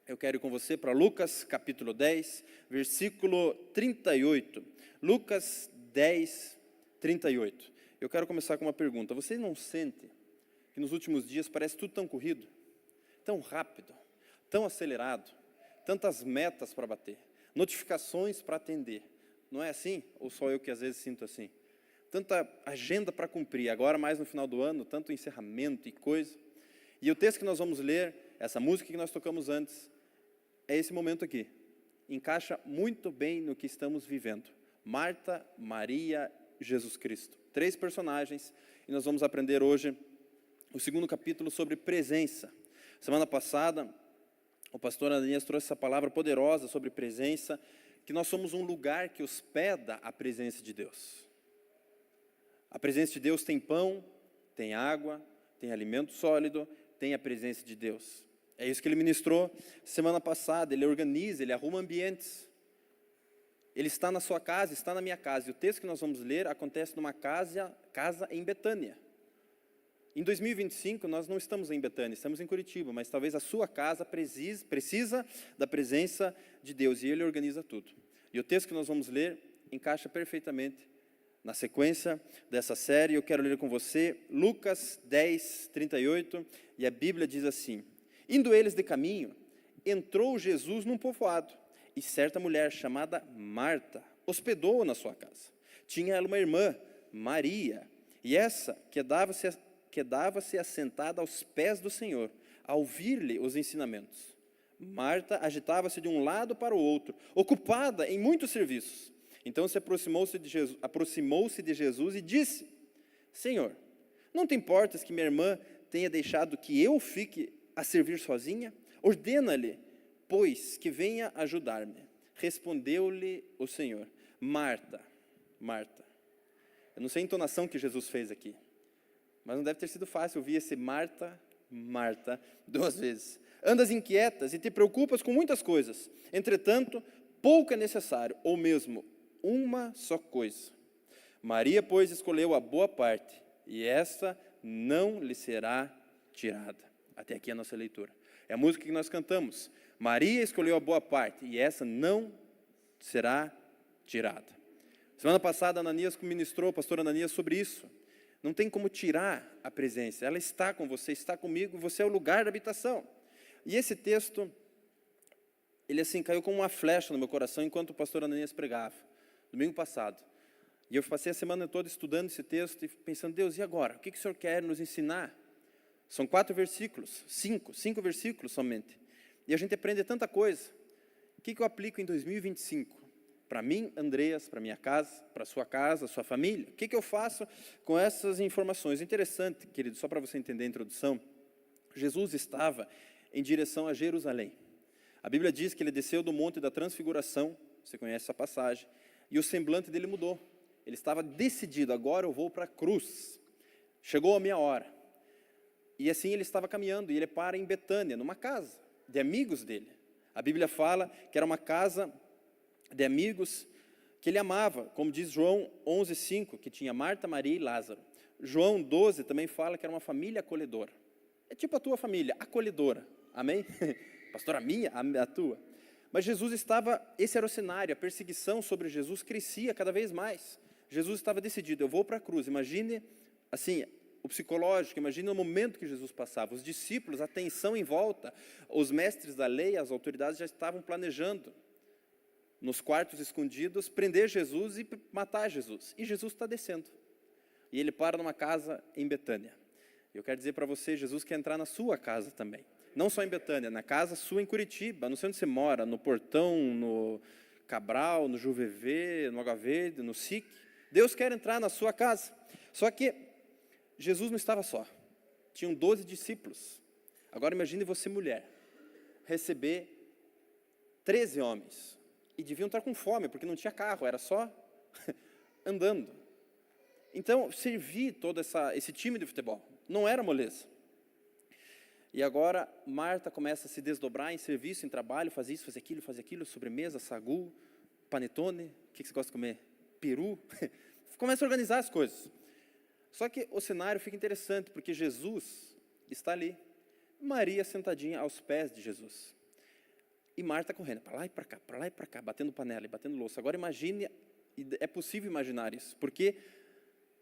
Eu quero ir com você para Lucas capítulo 10, versículo 38. Lucas 10, 38. Eu quero começar com uma pergunta. Você não sente que nos últimos dias parece tudo tão corrido, tão rápido, tão acelerado, tantas metas para bater, notificações para atender? Não é assim? Ou só eu que às vezes sinto assim? Tanta agenda para cumprir, agora mais no final do ano, tanto encerramento e coisa. E o texto que nós vamos ler, essa música que nós tocamos antes, é esse momento aqui. Encaixa muito bem no que estamos vivendo. Marta, Maria, Jesus Cristo. 3 personagens, e nós vamos aprender hoje o segundo capítulo sobre presença. Semana passada, o pastor Ananias trouxe essa palavra poderosa sobre presença, que nós somos um lugar que hospeda a presença de Deus. A presença de Deus tem pão, tem água, tem alimento sólido, tem a presença de Deus. É isso que ele ministrou semana passada. Ele organiza, ele arruma ambientes. Ele está na sua casa, está na minha casa. E o texto que nós vamos ler acontece numa casa em Betânia. Em 2025, nós não estamos em Betânia, estamos em Curitiba, mas talvez a sua casa precisa da presença de Deus, e Ele organiza tudo. E o texto que nós vamos ler encaixa perfeitamente na sequência dessa série. Eu quero ler com você Lucas 10, 38, e a Bíblia diz assim: indo eles de caminho, entrou Jesus num povoado, e certa mulher chamada Marta hospedou-o na sua casa. Tinha ela uma irmã, Maria, e essa quedava-se assentada aos pés do Senhor, a ouvir-lhe os ensinamentos. Marta agitava-se de um lado para o outro, ocupada em muitos serviços. Então se aproximou-se de Jesus e disse: Senhor, não te importas que minha irmã tenha deixado que eu fique a servir sozinha? Ordena-lhe, pois, que venha ajudar-me. Respondeu-lhe o Senhor: Marta, Marta. Eu não sei a entonação que Jesus fez aqui, mas não deve ter sido fácil ouvir esse Marta, Marta 2 vezes. Andas inquietas e te preocupas com muitas coisas. Entretanto, pouco é necessário, ou mesmo uma só coisa. Maria, pois, escolheu a boa parte, e essa não lhe será tirada. Até aqui a nossa leitura. É a música que nós cantamos. Maria escolheu a boa parte, e essa não será tirada. Semana passada, Ananias ministrou, o pastor Ananias, sobre isso. Não tem como tirar a presença. Ela está com você, está comigo, você é o lugar da habitação. E esse texto, ele assim caiu como uma flecha no meu coração enquanto o pastor Ananias pregava, domingo passado. E eu passei a semana toda estudando esse texto e pensando: Deus, e agora? O que o Senhor quer nos ensinar? São 4 versículos, 5 versículos somente. E a gente aprende tanta coisa. O que eu aplico em 2025? Para mim, Andreas, para minha casa, para a sua família. O que eu faço com essas informações? Interessante, querido, só para você entender a introdução. Jesus estava em direção a Jerusalém. A Bíblia diz que ele desceu do Monte da Transfiguração, você conhece essa passagem, e o semblante dele mudou. Ele estava decidido: agora eu vou para a cruz. Chegou a minha hora. E assim ele estava caminhando, e ele para em Betânia, numa casa de amigos dele. A Bíblia fala que era uma casa de amigos que ele amava, como diz João 11:5, que tinha Marta, Maria e Lázaro. João 12 também fala que era uma família acolhedora. É tipo a tua família, acolhedora. Amém? Pastor, a minha, a tua. Mas Jesus estava, esse era o cenário, a perseguição sobre Jesus crescia cada vez mais. Jesus estava decidido: eu vou para a cruz. Imagine, assim, o psicológico, imagine o momento que Jesus passava. Os discípulos, a tensão em volta, os mestres da lei, as autoridades já estavam planejando, nos quartos escondidos, prender Jesus e matar Jesus. E Jesus está descendo. E ele para numa casa em Betânia. Eu quero dizer para você, Jesus quer entrar na sua casa também. Não só em Betânia, na casa sua em Curitiba, não sei onde você mora, no Portão, no Cabral, no JuVV, no HV, no SIC. Deus quer entrar na sua casa. Só que Jesus não estava só. Tinham 12 discípulos. Agora imagine você, mulher, receber 13 homens. E deviam estar com fome, porque não tinha carro, era só andando. Então, servir todo esse time de futebol não era moleza. E agora, Marta começa a se desdobrar em serviço, em trabalho, faz isso, faz aquilo, sobremesa, sagu, panetone, o que você gosta de comer? Peru. Começa a organizar as coisas. Só que o cenário fica interessante, porque Jesus está ali, Maria sentadinha aos pés de Jesus. e Marta correndo, para lá e para cá, batendo panela e batendo louça. Agora imagine, é possível imaginar isso, porque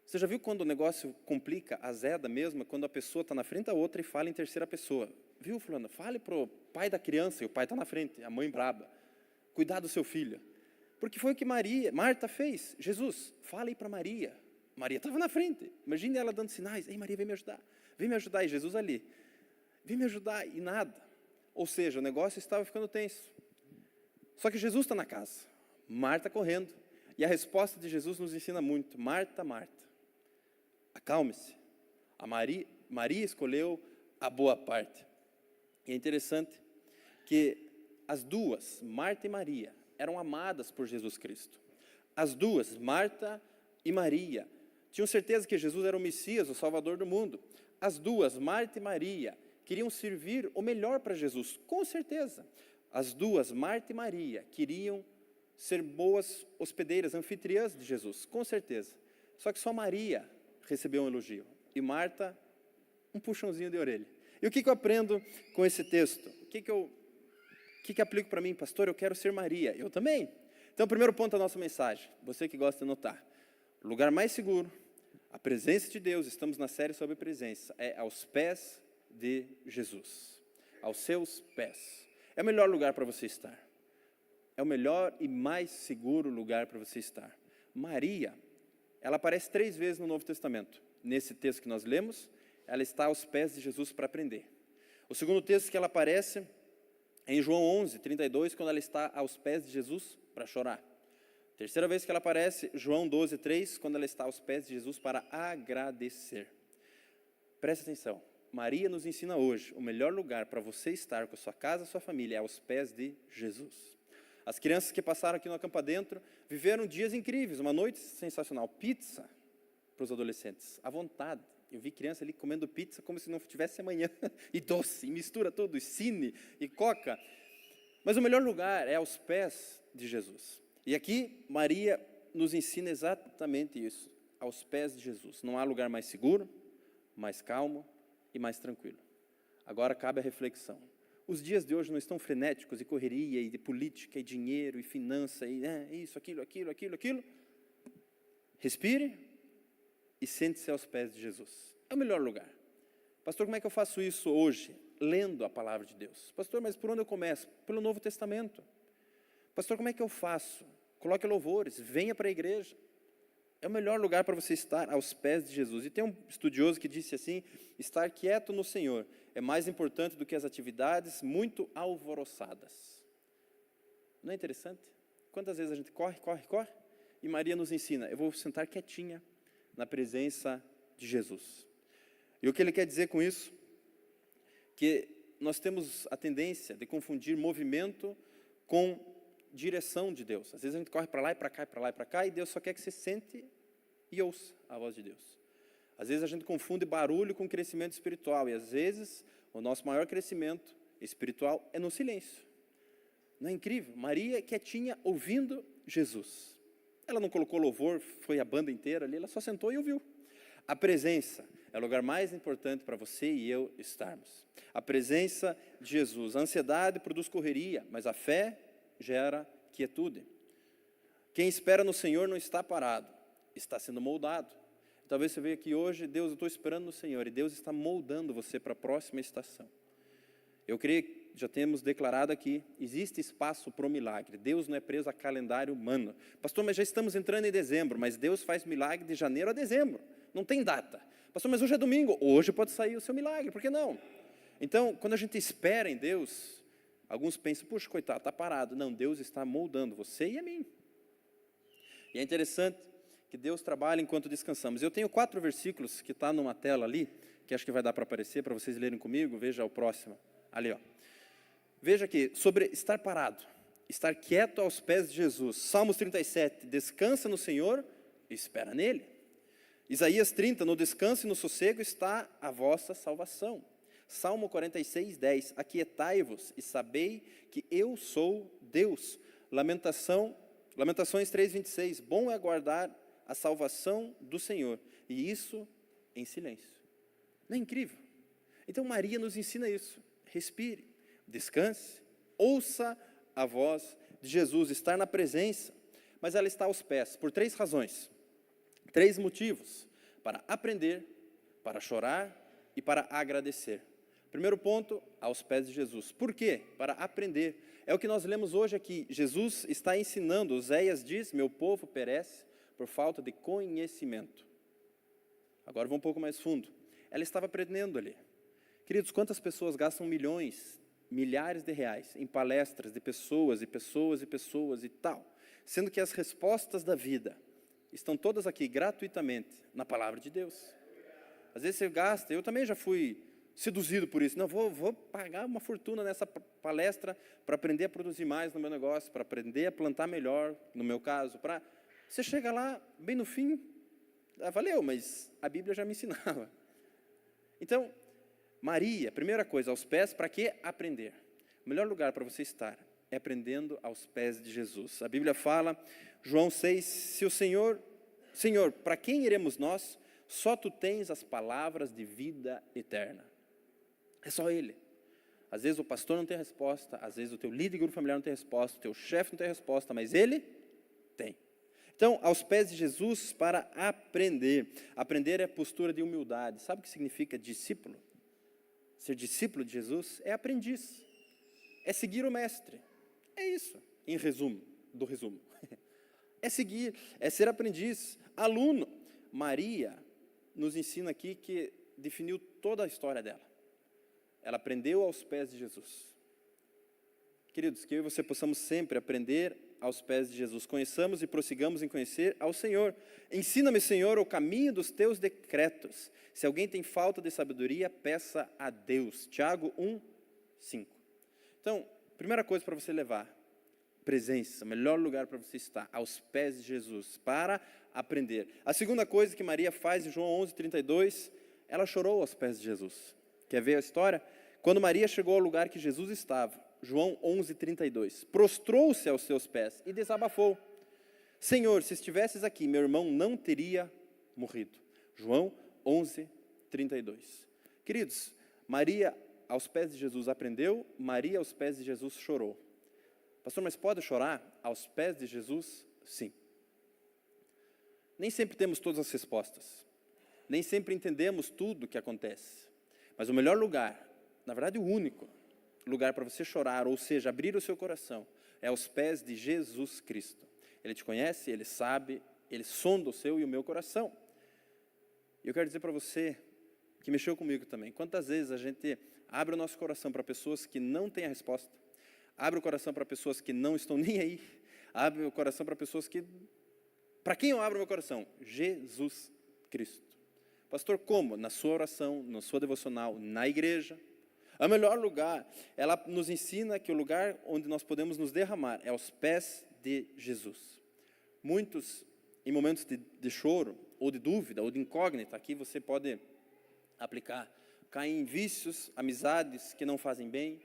você já viu quando o negócio complica, azeda mesmo, quando a pessoa está na frente da outra e fala em terceira pessoa. Viu, fulano? Fale para o pai da criança, e o pai está na frente, a mãe braba. Cuidar do seu filho. Porque foi o que Marta fez. Jesus, fala aí para Maria. Maria estava na frente. Imagine ela dando sinais. Ei, Maria, vem me ajudar. Vem me ajudar. E Jesus ali. Vem me ajudar. E nada. Ou seja, o negócio estava ficando tenso. Só que Jesus está na casa. Marta correndo. E a resposta de Jesus nos ensina muito. Marta, Marta, acalme-se. A Maria escolheu a boa parte. E é interessante que as duas, Marta e Maria, eram amadas por Jesus Cristo. As duas, Marta e Maria, tinham certeza que Jesus era o Messias, o Salvador do mundo. As duas, Marta e Maria, queriam servir o melhor para Jesus, com certeza. As duas, Marta e Maria, queriam ser boas hospedeiras, anfitriãs de Jesus, com certeza. Só que só Maria recebeu um elogio e Marta um puxãozinho de orelha. E o que eu aprendo com esse texto? O que eu aplico para mim? Pastor, eu quero ser Maria. Eu também. Então, o primeiro ponto da nossa mensagem, você que gosta de anotar. O lugar mais seguro, a presença de Deus, estamos na série sobre presença, é aos pés de Jesus. Aos seus pés. É o melhor lugar para você estar. É o melhor e mais seguro lugar para você estar. Maria, ela aparece 3 vezes no Novo Testamento. Nesse texto que nós lemos, ela está aos pés de Jesus para aprender. O segundo texto que ela aparece é em João 11, 32, quando ela está aos pés de Jesus para chorar. Terceira vez que ela aparece, João 12, 3, quando ela está aos pés de Jesus para agradecer. Preste atenção, Maria nos ensina hoje, o melhor lugar para você estar com a sua casa, a sua família, é aos pés de Jesus. As crianças que passaram aqui no Acampa Dentro viveram dias incríveis, uma noite sensacional, pizza para os adolescentes, à vontade. Eu vi criança ali comendo pizza como se não tivesse amanhã, e doce, e mistura tudo, e cine, e coca. Mas o melhor lugar é aos pés de Jesus. E aqui Maria nos ensina exatamente isso, aos pés de Jesus. Não há lugar mais seguro, mais calmo e mais tranquilo. Agora cabe a reflexão. Os dias de hoje não estão frenéticos, e correria, e de política, e dinheiro, e finança, e isso, aquilo. Respire e sente-se aos pés de Jesus. É o melhor lugar. Pastor, como é que eu faço isso hoje? Lendo a palavra de Deus. Pastor, mas por onde eu começo? Pelo Novo Testamento. Pastor, como é que eu faço? Coloque louvores, venha para a igreja. É o melhor lugar para você estar aos pés de Jesus. E tem um estudioso que disse assim, estar quieto no Senhor é mais importante do que as atividades muito alvoroçadas. Não é interessante? Quantas vezes a gente corre, e Maria nos ensina, eu vou sentar quietinha na presença de Jesus. E o que ele quer dizer com isso? Que nós temos a tendência de confundir movimento com direção de Deus. Às vezes a gente corre para lá e para cá, para lá e para cá, e Deus só quer que você sente e ouça a voz de Deus. Às vezes a gente confunde barulho com crescimento espiritual, e às vezes o nosso maior crescimento espiritual é no silêncio. Não é incrível? Maria quietinha ouvindo Jesus. Ela não colocou louvor, foi a banda inteira ali, ela só sentou e ouviu. A presença é o lugar mais importante para você e eu estarmos. A presença de Jesus. A ansiedade produz correria, mas a fé gera quietude. Quem espera no Senhor não está parado, está sendo moldado. Talvez você veja aqui hoje, Deus, eu estou esperando no Senhor, e Deus está moldando você para a próxima estação. Eu creio que já temos declarado aqui, existe espaço para o milagre. Deus não é preso a calendário humano. Pastor, mas já estamos entrando em dezembro, mas Deus faz milagre de janeiro a dezembro. Não tem data. Pastor, mas hoje é domingo. Hoje pode sair o seu milagre, por que não? Então, quando a gente espera em Deus, alguns pensam, puxa, coitado, está parado. Não, Deus está moldando você e a mim. E é interessante que Deus trabalha enquanto descansamos. Eu tenho 4 versículos que está numa tela ali, que acho que vai dar para aparecer, para vocês lerem comigo. Veja o próximo. Ali, ó. Veja aqui, sobre estar parado, estar quieto aos pés de Jesus. Salmos 37, descansa no Senhor e espera nele. Isaías 30, no descanso e no sossego está a vossa salvação. Salmo 46, 10, aquietai-vos e sabei que eu sou Deus. Lamentações 3, 26, bom é aguardar a salvação do Senhor, e isso em silêncio. Não é incrível? Então Maria nos ensina isso. Respire, descanse, ouça a voz de Jesus, estar na presença, mas ela está aos pés, por 3 razões, 3 motivos: para aprender, para chorar e para agradecer. Primeiro ponto, aos pés de Jesus. Por quê? Para aprender. É o que nós lemos hoje aqui. Jesus está ensinando. Oséias diz: meu povo perece por falta de conhecimento. Agora vou um pouco mais fundo. Ela estava aprendendo ali. Queridos, quantas pessoas gastam milhões, milhares de reais em palestras de pessoas e pessoas e pessoas e tal, sendo que as respostas da vida estão todas aqui gratuitamente na palavra de Deus. Às vezes você gasta, eu também já fui seduzido por isso. Não, vou pagar uma fortuna nessa palestra para aprender a produzir mais no meu negócio, para aprender a plantar melhor, no meu caso. Você chega lá, bem no fim, valeu, mas a Bíblia já me ensinava. Então, Maria, primeira coisa, aos pés, para que aprender? O melhor lugar para você estar é aprendendo aos pés de Jesus. A Bíblia fala, João 6, se o Senhor, para quem iremos nós? Só tu tens as palavras de vida eterna. É só Ele. Às vezes o pastor não tem resposta, às vezes o teu líder de grupo familiar não tem resposta, o teu chefe não tem resposta, mas Ele tem. Então, aos pés de Jesus para aprender. Aprender é postura de humildade. Sabe o que significa discípulo? Ser discípulo de Jesus é aprendiz. É seguir o mestre. É isso, em resumo, do resumo. É seguir, é ser aprendiz, aluno. Maria nos ensina aqui que definiu toda a história dela. Ela aprendeu aos pés de Jesus. Queridos, que eu e você possamos sempre aprender aos pés de Jesus. Conheçamos e prossigamos em conhecer ao Senhor. Ensina-me, Senhor, o caminho dos teus decretos. Se alguém tem falta de sabedoria, peça a Deus. Tiago 1, 5. Então, primeira coisa para você levar, presença, melhor lugar para você estar, aos pés de Jesus, para aprender. A segunda coisa que Maria faz em João 11, 32, ela chorou aos pés de Jesus. Quer ver a história? Quando Maria chegou ao lugar que Jesus estava, João 11, 32, prostrou-se aos seus pés e desabafou. Senhor, se estivesses aqui, meu irmão não teria morrido. João 11, 32. Queridos, Maria aos pés de Jesus aprendeu, Maria aos pés de Jesus chorou. Pastor, mas pode chorar aos pés de Jesus? Sim. Nem sempre temos todas as respostas. Nem sempre entendemos tudo o que acontece. Mas o melhor lugar, na verdade o único lugar para você chorar, ou seja, abrir o seu coração, é aos pés de Jesus Cristo. Ele te conhece, Ele sabe, Ele sonda o seu e o meu coração. E eu quero dizer para você, que mexeu comigo também, quantas vezes a gente abre o nosso coração para pessoas que não têm a resposta, abre o coração para pessoas que não estão nem aí, abre o coração para pessoas que... Para quem eu abro meu coração? Jesus Cristo. Pastor, como? Na sua oração, na sua devocional, na igreja. O melhor lugar, ela nos ensina que o lugar onde nós podemos nos derramar é aos pés de Jesus. Muitos, em momentos de choro, ou de dúvida, ou de incógnita, aqui você pode aplicar, caem em vícios, amizades que não fazem bem,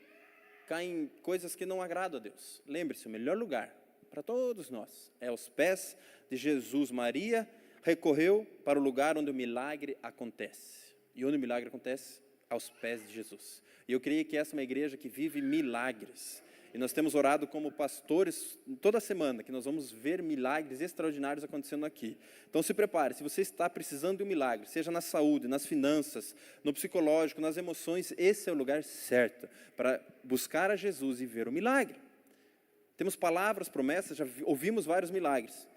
caem em coisas que não agradam a Deus. Lembre-se, o melhor lugar para todos nós é aos pés de Jesus. Maria recorreu para o lugar onde o milagre acontece. E onde o milagre acontece? Aos pés de Jesus. E eu creio que essa é uma igreja que vive milagres. E nós temos orado como pastores toda semana, que nós vamos ver milagres extraordinários acontecendo aqui. Então se prepare, se você está precisando de um milagre, seja na saúde, nas finanças, no psicológico, nas emoções, esse é o lugar certo para buscar a Jesus e ver o milagre. Temos palavras, promessas, já ouvimos vários milagres.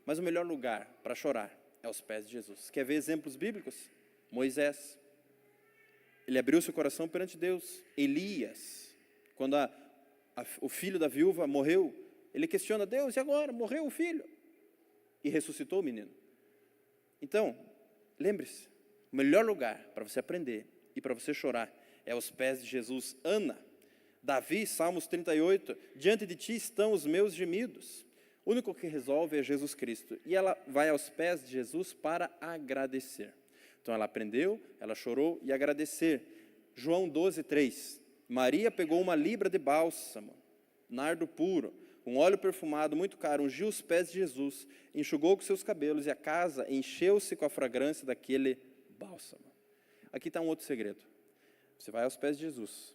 Mas o melhor lugar para chorar é aos pés de Jesus. Quer ver exemplos bíblicos? Moisés. Ele abriu seu coração perante Deus. Elias, quando o filho da viúva morreu, ele questiona Deus, e agora? Morreu o filho. E ressuscitou o menino. Então, lembre-se, o melhor lugar para você aprender e para você chorar é aos pés de Jesus. Ana, Davi, Salmos 38, diante de ti estão os meus gemidos. O único que resolve é Jesus Cristo. E ela vai aos pés de Jesus para agradecer. Então ela aprendeu, ela chorou e agradecer. João 12, 3. Maria pegou uma libra de bálsamo, nardo puro, um óleo perfumado muito caro, ungiu os pés de Jesus, enxugou com seus cabelos e a casa encheu-se com a fragrância daquele bálsamo. Aqui está um outro segredo. Você vai aos pés de Jesus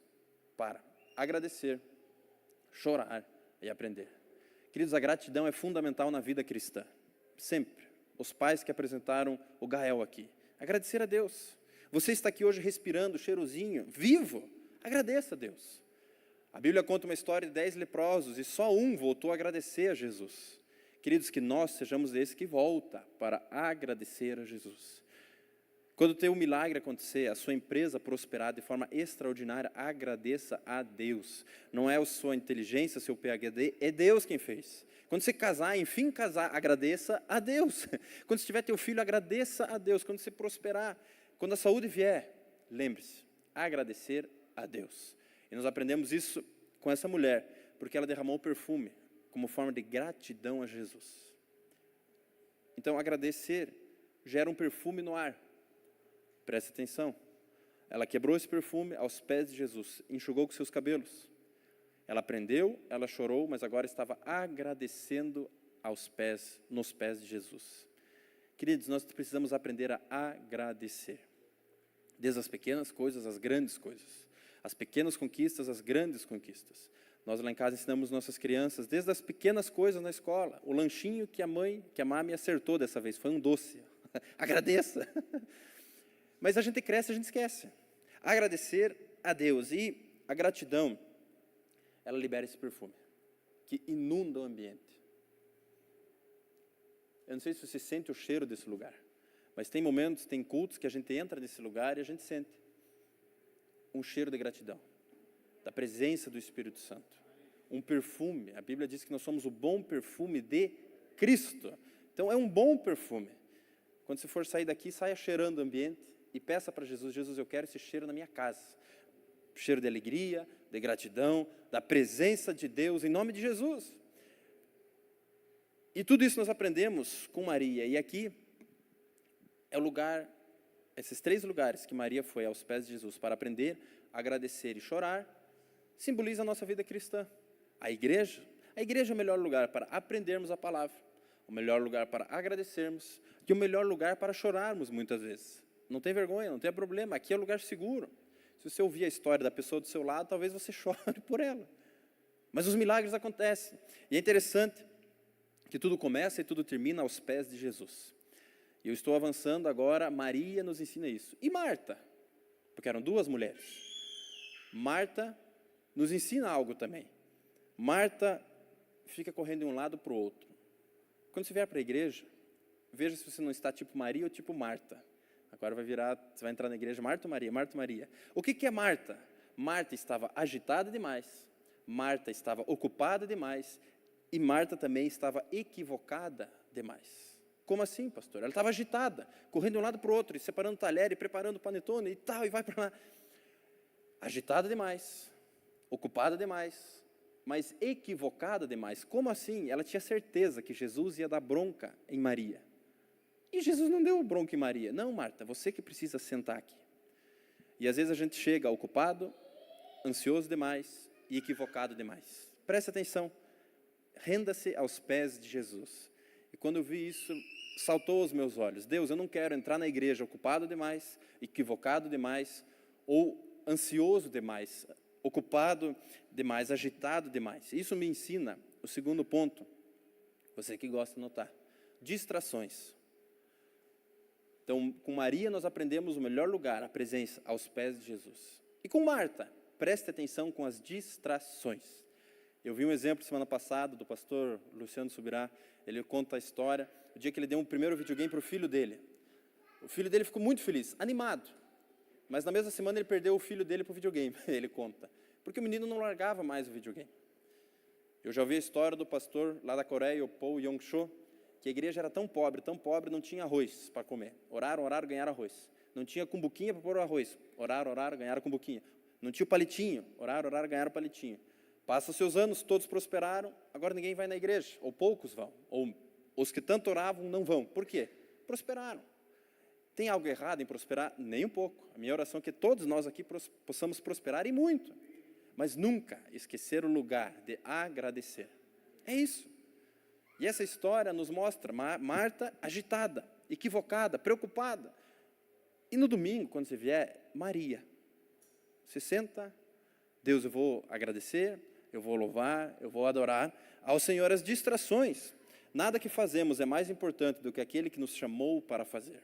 para agradecer, chorar e aprender. Queridos, a gratidão é fundamental na vida cristã. Sempre. Os pais que apresentaram o Gael aqui. Agradecer a Deus. Você está aqui hoje respirando, cheirosinho, vivo. Agradeça a Deus. A Bíblia conta uma história de 10 leprosos e só um voltou a agradecer a Jesus. Queridos, que nós sejamos esse que volta para agradecer a Jesus. Quando o teu milagre acontecer, a sua empresa prosperar de forma extraordinária, agradeça a Deus. Não é a sua inteligência, seu PhD, é Deus quem fez. Quando você casar, enfim casar, agradeça a Deus. Quando você tiver teu filho, agradeça a Deus. Quando você prosperar, quando a saúde vier, lembre-se, agradecer a Deus. E nós aprendemos isso com essa mulher, porque ela derramou o perfume como forma de gratidão a Jesus. Então, agradecer gera um perfume no ar. Preste atenção. Ela quebrou esse perfume aos pés de Jesus, enxugou com seus cabelos. Ela aprendeu, ela chorou, mas agora estava agradecendo nos pés de Jesus. Queridos, nós precisamos aprender a agradecer. Desde as pequenas coisas às grandes coisas. As pequenas conquistas às grandes conquistas. Nós lá em casa ensinamos nossas crianças, desde as pequenas coisas na escola. O lanchinho que a mãe acertou dessa vez, foi um doce. Agradeça. Mas a gente cresce, a gente esquece. Agradecer a Deus. E a gratidão, ela libera esse perfume, que inunda o ambiente. Eu não sei se você sente o cheiro desse lugar, mas tem momentos, tem cultos que a gente entra nesse lugar e a gente sente um cheiro de gratidão, da presença do Espírito Santo. Um perfume, a Bíblia diz que nós somos o bom perfume de Cristo. Então é um bom perfume. Quando você for sair daqui, saia cheirando o ambiente e peça para Jesus, Jesus, eu quero esse cheiro na minha casa. Cheiro de alegria, de gratidão, da presença de Deus, em nome de Jesus. E tudo isso nós aprendemos com Maria. E aqui é o lugar, esses 3 lugares que Maria foi aos pés de Jesus para aprender, agradecer e chorar, simboliza a nossa vida cristã. A igreja é o melhor lugar para aprendermos a palavra, o melhor lugar para agradecermos e o melhor lugar para chorarmos muitas vezes. Não tem vergonha, não tem problema, aqui é o lugar seguro. Se você ouvir a história da pessoa do seu lado, talvez você chore por ela. Mas os milagres acontecem. E é interessante que tudo começa e tudo termina aos pés de Jesus. E eu estou avançando agora, Maria nos ensina isso. E Marta? Porque eram 2 mulheres. Marta nos ensina algo também. Marta fica correndo de um lado para o outro. Quando você vier para a igreja, veja se você não está tipo Maria ou tipo Marta. Agora você vai entrar na igreja, Marta ou Maria? Marta ou Maria. O que é Marta? Marta estava agitada demais, Marta estava ocupada demais e Marta também estava equivocada demais. Como assim, pastor? Ela estava agitada, correndo de um lado para o outro, e separando talher, e preparando panetone e tal, e vai para lá. Agitada demais, ocupada demais, mas equivocada demais. Como assim? Ela tinha certeza que Jesus ia dar bronca em Maria. E Jesus não deu bronca em Maria. Não, Marta, você que precisa sentar aqui. E às vezes a gente chega ocupado, ansioso demais e equivocado demais. Preste atenção. Renda-se aos pés de Jesus. E quando eu vi isso, saltou aos meus olhos. Deus, eu não quero entrar na igreja ocupado demais, equivocado demais, ou ansioso demais, ocupado demais, agitado demais. Isso me ensina o segundo ponto. Você que gosta de notar. Distrações. Então, com Maria nós aprendemos o melhor lugar, a presença aos pés de Jesus. E com Marta, preste atenção com as distrações. Eu vi um exemplo semana passada do pastor Luciano Subirá, ele conta a história, o dia que ele deu um primeiro videogame para o filho dele. O filho dele ficou muito feliz, animado. Mas na mesma semana ele perdeu o filho dele para o videogame, ele conta. Porque o menino não largava mais o videogame. Eu já ouvi a história do pastor lá da Coreia, o Paul Yong-cho, que a igreja era tão pobre, não tinha arroz para comer. Oraram, ganharam arroz. Não tinha cumbuquinha para pôr o arroz. Oraram, ganharam cumbuquinha. Não tinha o palitinho. Oraram, ganharam palitinho. Passam os seus anos, todos prosperaram, agora ninguém vai na igreja, ou poucos vão. Ou os que tanto oravam não vão. Por quê? Prosperaram. Tem algo errado em prosperar? Nem um pouco. A minha oração é que todos nós aqui possamos prosperar e muito. Mas nunca esquecer o lugar de agradecer. É isso. E essa história nos mostra Marta agitada, equivocada, preocupada. E no domingo, quando você vier, Maria. Você senta, Deus, eu vou agradecer, eu vou louvar, eu vou adorar ao Senhor. As distrações, nada que fazemos é mais importante do que aquele que nos chamou para fazer.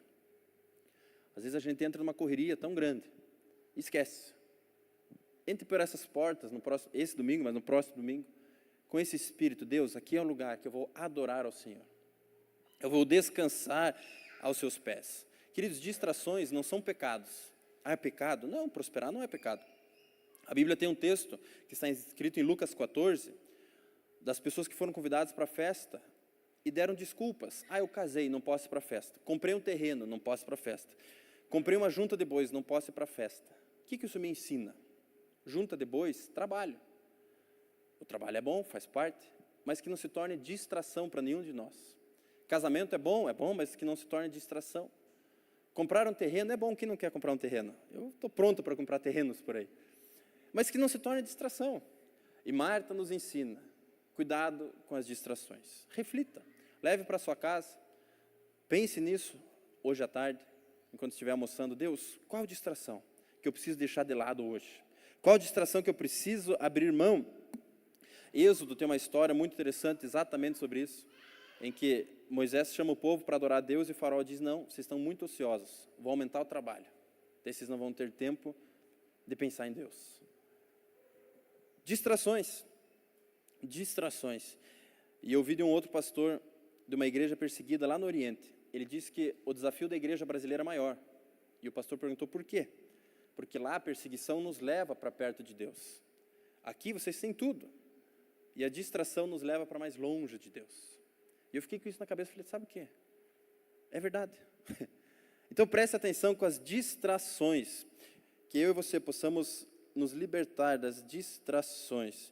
Às vezes a gente entra numa correria tão grande, e esquece. Entre por essas portas, esse domingo, mas no próximo domingo, com esse espírito, Deus, aqui é um lugar que eu vou adorar ao Senhor. Eu vou descansar aos seus pés. Queridos, distrações não são pecados. Ah, é pecado? Não, prosperar não é pecado. A Bíblia tem um texto que está escrito em Lucas 14, das pessoas que foram convidadas para a festa e deram desculpas. Ah, eu casei, não posso ir para a festa. Comprei um terreno, não posso ir para a festa. Comprei uma junta de bois, não posso ir para a festa. O que isso me ensina? Junta de bois, trabalho. O trabalho é bom, faz parte, mas que não se torne distração para nenhum de nós. Casamento é bom, mas que não se torne distração. Comprar um terreno é bom, quem não quer comprar um terreno? Eu estou pronto para comprar terrenos por aí. Mas que não se torne distração. E Marta nos ensina, cuidado com as distrações. Reflita, leve para sua casa, pense nisso hoje à tarde, enquanto estiver almoçando. Deus, qual distração que eu preciso deixar de lado hoje? Qual distração que eu preciso abrir mão? Êxodo tem uma história muito interessante exatamente sobre isso, em que Moisés chama o povo para adorar a Deus e o faraó diz, não, vocês estão muito ociosos, vou aumentar o trabalho, daí vocês não vão ter tempo de pensar em Deus. Distrações. E eu ouvi de um outro pastor de uma igreja perseguida lá no Oriente, ele disse que o desafio da igreja brasileira é maior, e o pastor perguntou por quê? Porque lá a perseguição nos leva para perto de Deus. Aqui vocês têm tudo. E a distração nos leva para mais longe de Deus. E eu fiquei com isso na cabeça e falei, sabe o quê? É verdade. Então preste atenção com as distrações. Que eu e você possamos nos libertar das distrações.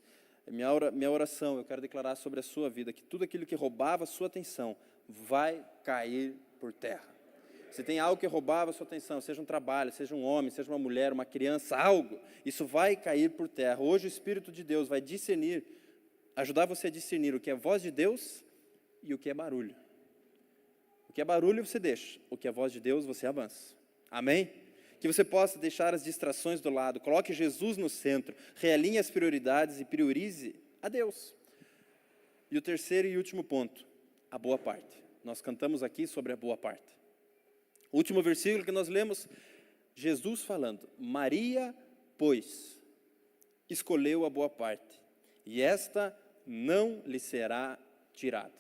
Minha oração, eu quero declarar sobre a sua vida, que tudo aquilo que roubava a sua atenção vai cair por terra. Se tem algo que roubava a sua atenção, seja um trabalho, seja um homem, seja uma mulher, uma criança, algo, isso vai cair por terra. Hoje o Espírito de Deus vai discernir, ajudar você a discernir o que é voz de Deus e o que é barulho. O que é barulho você deixa, o que é voz de Deus você avança. Amém? Que você possa deixar as distrações do lado, coloque Jesus no centro, realinhe as prioridades e priorize a Deus. E o terceiro e último ponto, a boa parte. Nós cantamos aqui sobre a boa parte. O último versículo que nós lemos, Jesus falando, Maria, pois, escolheu a boa parte, e esta não lhe será tirada.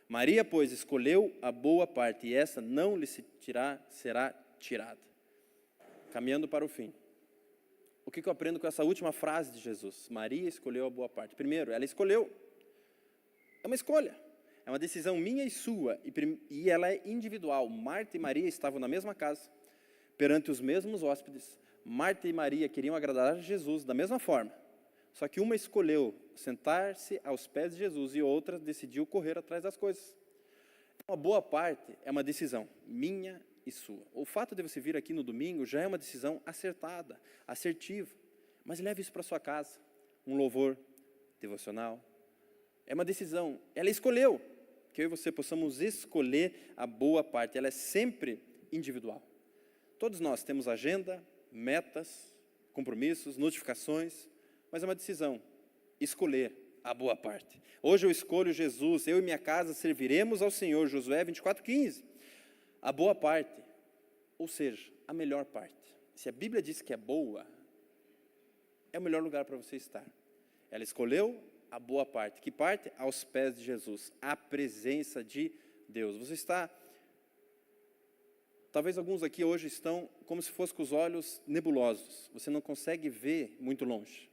Maria, pois, escolheu a boa parte, e esta não lhe será tirada. Caminhando para o fim. O que eu aprendo com essa última frase de Jesus? Maria escolheu a boa parte. Primeiro, ela escolheu. É uma escolha. É uma decisão minha e sua, e ela é individual. Marta e Maria estavam na mesma casa, perante os mesmos hóspedes. Marta e Maria queriam agradar a Jesus da mesma forma. Só que uma escolheu sentar-se aos pés de Jesus e outra decidiu correr atrás das coisas. Uma boa parte é uma decisão minha e sua. O fato de você vir aqui no domingo já é uma decisão acertada, assertiva. Mas leve isso para sua casa. Um louvor devocional. É uma decisão. Ela escolheu. Que eu e você possamos escolher a boa parte. Ela é sempre individual. Todos nós temos agenda, metas, compromissos, notificações, mas é uma decisão. Escolher a boa parte. Hoje eu escolho Jesus, eu e minha casa serviremos ao Senhor. Josué 24:15. A boa parte, ou seja, a melhor parte. Se a Bíblia diz que é boa, é o melhor lugar para você estar. Ela escolheu a boa parte. Que parte? Aos pés de Jesus, a presença de Deus. Você está, talvez alguns aqui hoje estão como se fosse com os olhos nebulosos. Você não consegue ver muito longe.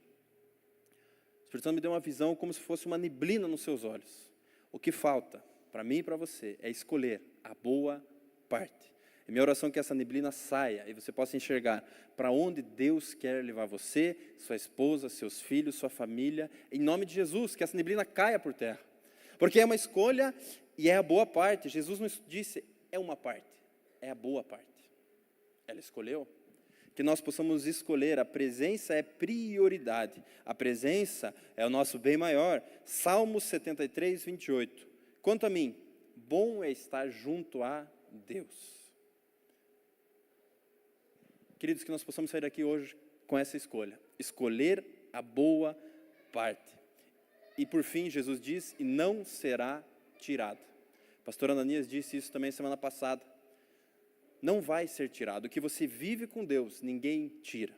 O Espírito Santo me deu uma visão como se fosse uma neblina nos seus olhos. O que falta para mim e para você é escolher a boa parte. E minha oração é que essa neblina saia e você possa enxergar para onde Deus quer levar você, sua esposa, seus filhos, sua família. Em nome de Jesus, que essa neblina caia por terra. Porque é uma escolha e é a boa parte. Jesus nos disse, é uma parte, é a boa parte. Ela escolheu. Que nós possamos escolher, a presença é prioridade. A presença é o nosso bem maior. Salmos 73:28. Quanto a mim, bom é estar junto a Deus. Queridos, que nós possamos sair daqui hoje com essa escolha. Escolher a boa parte. E por fim, Jesus diz, e não será tirado. Pastor Ananias disse isso também semana passada. Não vai ser tirado. O que você vive com Deus, ninguém tira.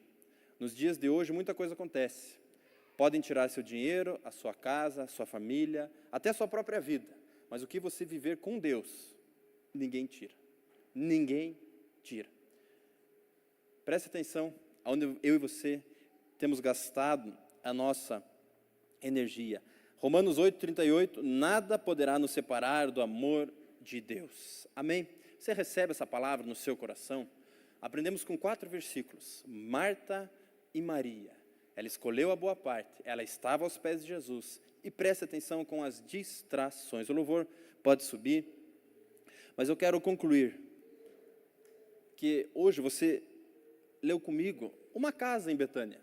Nos dias de hoje, muita coisa acontece. Podem tirar seu dinheiro, a sua casa, a sua família, até a sua própria vida. Mas o que você viver com Deus, ninguém tira. Ninguém tira. Preste atenção, onde eu e você temos gastado a nossa energia. Romanos 8:38, nada poderá nos separar do amor de Deus. Amém? Você recebe essa palavra no seu coração? Aprendemos com 4 versículos. Marta e Maria. Ela escolheu a boa parte, ela estava aos pés de Jesus. E preste atenção com as distrações. O louvor pode subir. Mas eu quero concluir que hoje você leu comigo uma casa em Betânia.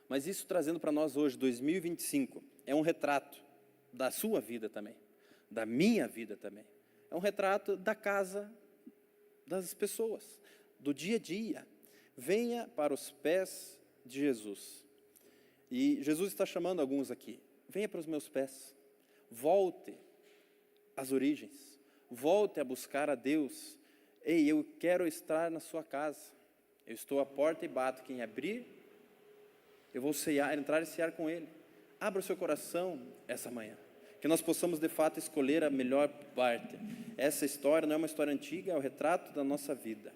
Mas isso trazendo para nós hoje, 2025, é um retrato da sua vida também, da minha vida também. É um retrato da casa das pessoas, do dia a dia. Venha para os pés de Jesus. E Jesus está chamando alguns aqui. Venha para os meus pés. Volte às origens. Volte a buscar a Deus. Ei, eu quero estar na sua casa. Eu estou à porta e bato. Quem abrir, eu vou cear, entrar e cear com Ele. Abra o seu coração essa manhã. Que nós possamos, de fato, escolher a melhor parte. Essa história não é uma história antiga, é o retrato da nossa vida.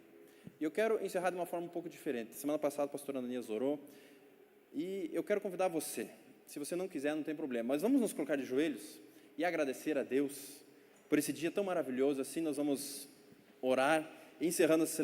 E eu quero encerrar de uma forma um pouco diferente. Semana passada, o pastor Ananias orou. E eu quero convidar você. Se você não quiser, não tem problema. Mas vamos nos colocar de joelhos e agradecer a Deus por esse dia tão maravilhoso. Assim nós vamos orar, encerrando essa